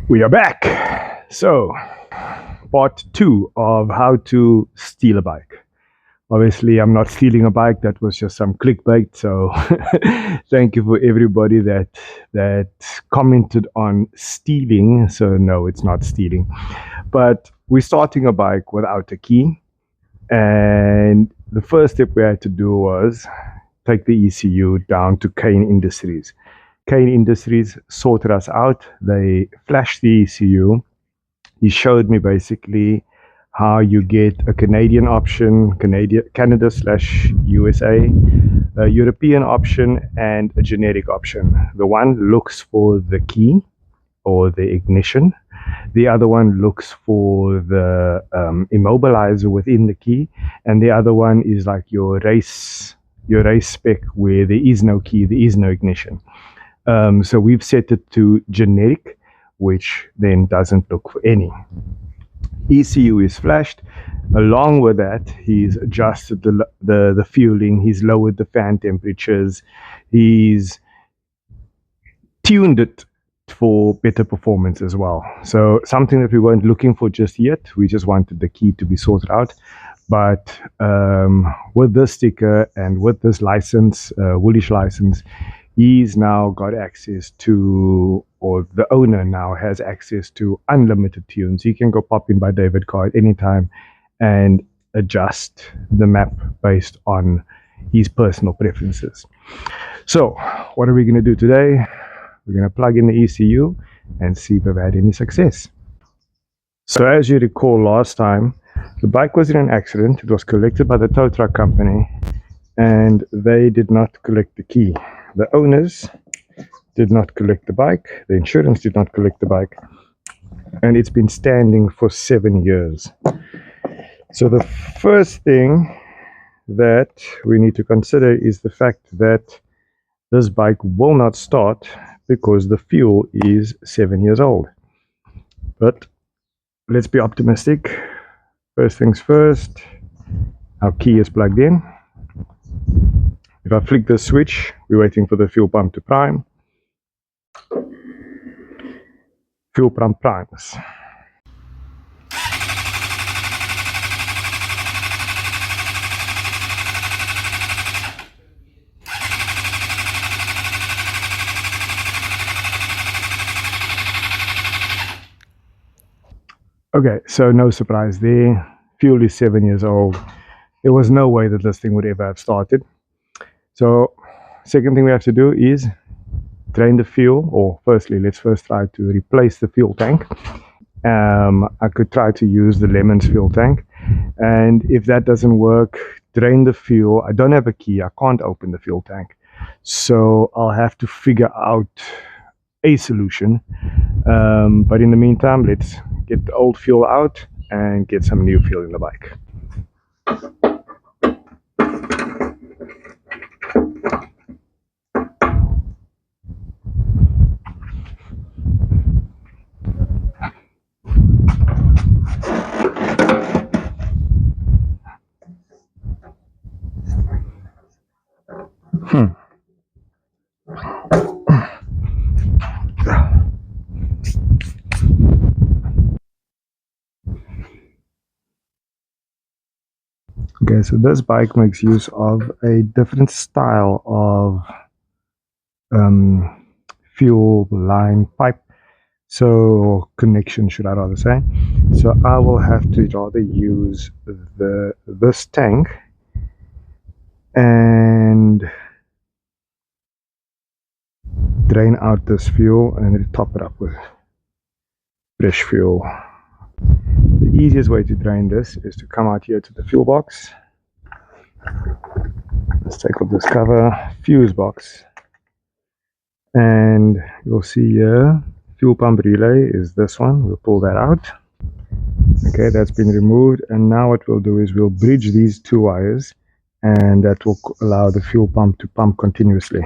We are back. So, part 2 of how to steal a bike. Obviously, I'm not stealing a bike. That was just some clickbait. So, thank you for everybody that commented on stealing. So, no, it's not stealing. But we're starting a bike without a key. And the first step we had to do was take the ECU down to Kane Industries. Kane Industries sorted us out. They flashed the ECU. He showed me basically how you get a Canadian option, Canada/USA, a European option, and a generic option. The one looks for the key or the ignition. The other one looks for the immobilizer within the key, and the other one is like your race spec where there is no key, there is no ignition. So we've set it to generic, which then doesn't look for any. ECU is flashed. Along with that, he's adjusted the fueling, he's lowered the fan temperatures, he's tuned it for better performance as well. So something that we weren't looking for just yet, we just wanted the key to be sorted out. But with this sticker and with this license, Woolish license, he's now got access to, or the owner now has access to unlimited tunes. He can go pop in by David Carr at any time and adjust the map based on his personal preferences. So what are we going to do today? We're going to plug in the ECU and see if we've had any success. So as you recall last time, the bike was in an accident. It was collected by the tow truck company and they did not collect the key. The owners did not collect the bike, the insurance did not collect the bike, and it's been standing for 7 years. So the first thing that we need to consider is the fact that this bike will not start because the fuel is 7 years old. But let's be optimistic. First things first, our key is plugged in. If I flick the switch, we're waiting for the fuel pump to prime. Fuel pump primes. Okay, so no surprise there. Fuel is 7 years old. There was no way that this thing would ever have started. So second thing we have to do is drain the fuel, or firstly, let's first try to replace the fuel tank. I could try to use the Lemons fuel tank, and if that doesn't work, drain the fuel. I don't have a key, I can't open the fuel tank, so I'll have to figure out a solution. But in the meantime, let's get the old fuel out and get some new fuel in the bike. Okay, so this bike makes use of a different style of fuel line pipe, so connection, should I rather say. So I will have to rather use this tank and drain out this fuel and top it up with fresh fuel. The easiest way to drain this is to come out here to the fuel box. Let's take off this cover, fuse box, and you'll see here fuel pump relay is this one. We'll pull that out. Okay, that's been removed, and now what we'll do is we'll bridge these two wires, and that will allow the fuel pump to pump continuously.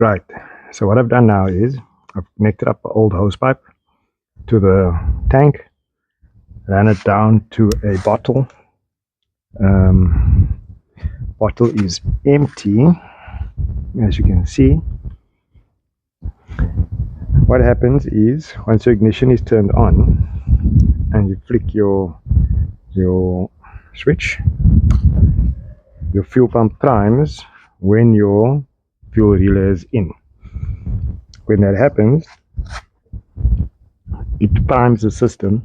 Right, so what I've done now is I've connected up an old hose pipe to the tank, ran it down to a bottle. Bottle is empty, as you can see. what happens is once your ignition is turned on and you flick your switch, your fuel pump primes when your fuel relay is in. When that happens, it primes the system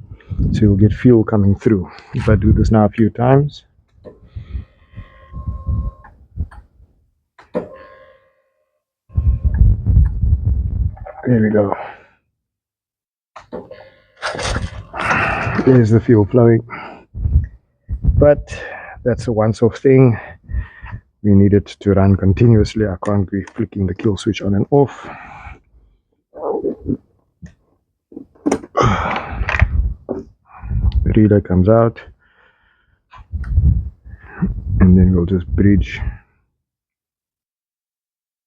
so you'll get fuel coming through. If I do this now a few times, there we go. There's the fuel flowing. But that's a once-off thing. We need it to run continuously. I can't be flicking the kill switch on and off. The relay comes out, and then we'll just bridge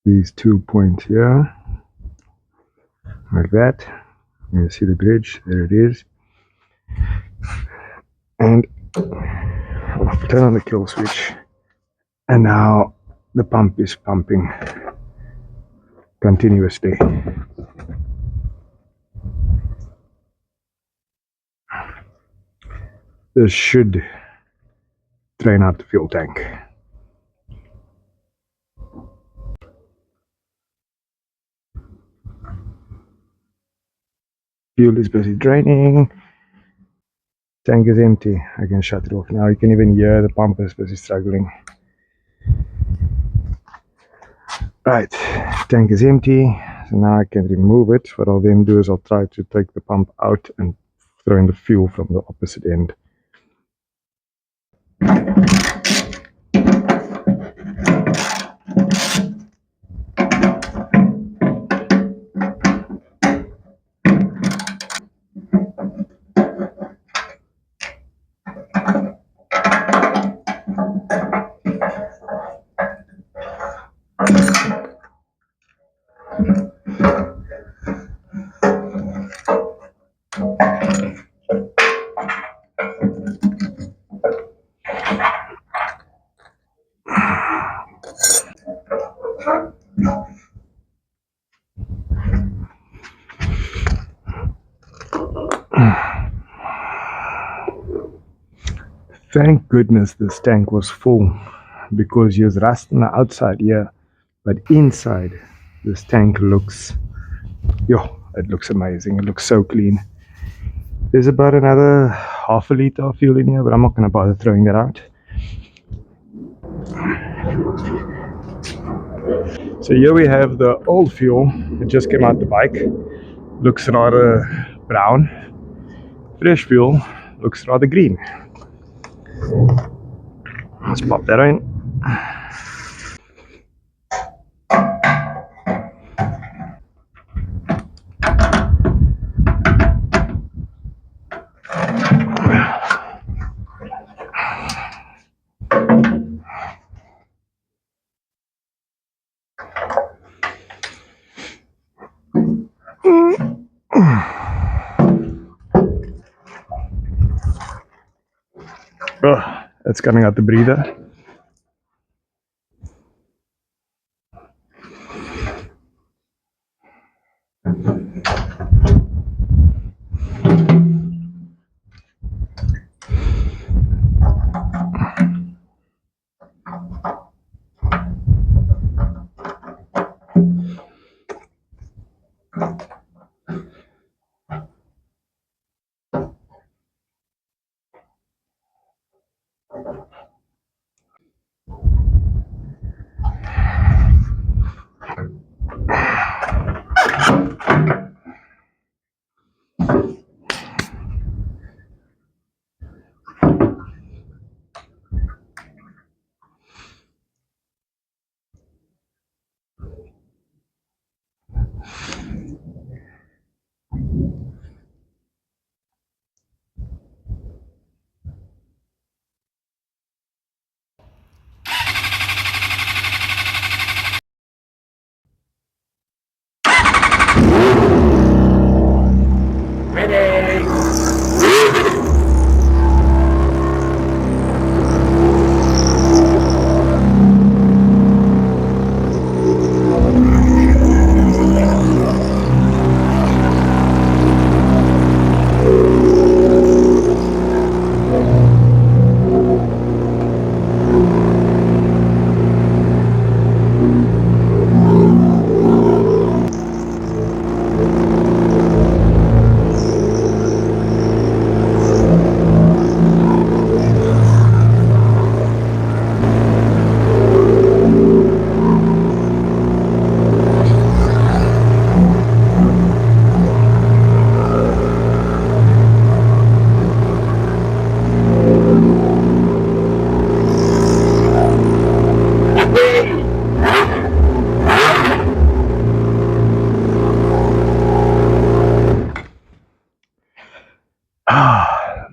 these 2 points here, like that. You see the bridge, there it is. And I'll turn on the kill switch, and now the pump is pumping continuously. This should drain out the fuel tank. Fuel is busy draining. Tank is empty. I can shut it off now. You can even hear the pump is busy struggling. Right, tank is empty. So now I can remove it. What I'll then do is I'll try to take the pump out and throw in the fuel from the opposite end. Thank goodness this tank was full, because there's rust on the outside here, but inside this tank looks, it looks amazing. It looks so clean. There's about another half a liter of fuel in here, but I'm not going to bother throwing that out. So here we have the old fuel. It just came out the bike. Looks rather brown. Fresh fuel looks rather green. Let's pop that in. That's coming out the breather.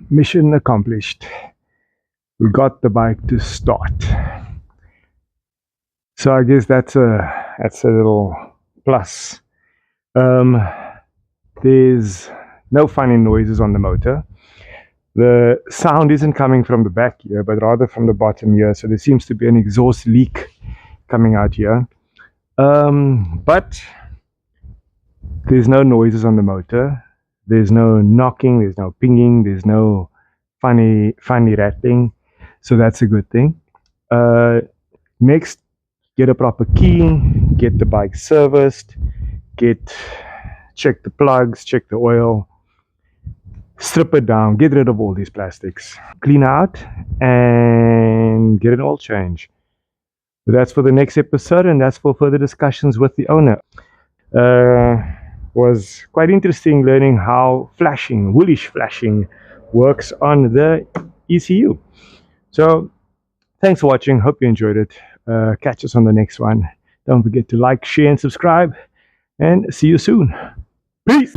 mission accomplished. We got the bike to start. So I guess that's a little plus. There's no funny noises on the motor. The sound isn't coming from the back here, but rather from the bottom here. So there seems to be an exhaust leak coming out here. But there's no noises on the motor. There's no knocking, there's no pinging, there's no funny rattling. So that's a good thing. Next, get a proper key, get the bike serviced, check the plugs, check the oil, strip it down, get rid of all these plastics, clean out, and get an oil change. That's for the next episode, and that's for further discussions with the owner. Was quite interesting learning how woolish flashing works on the ECU. So thanks for watching. Hope you enjoyed it. Catch us on the next one. Don't forget to like, share, and subscribe. And see you soon. Peace.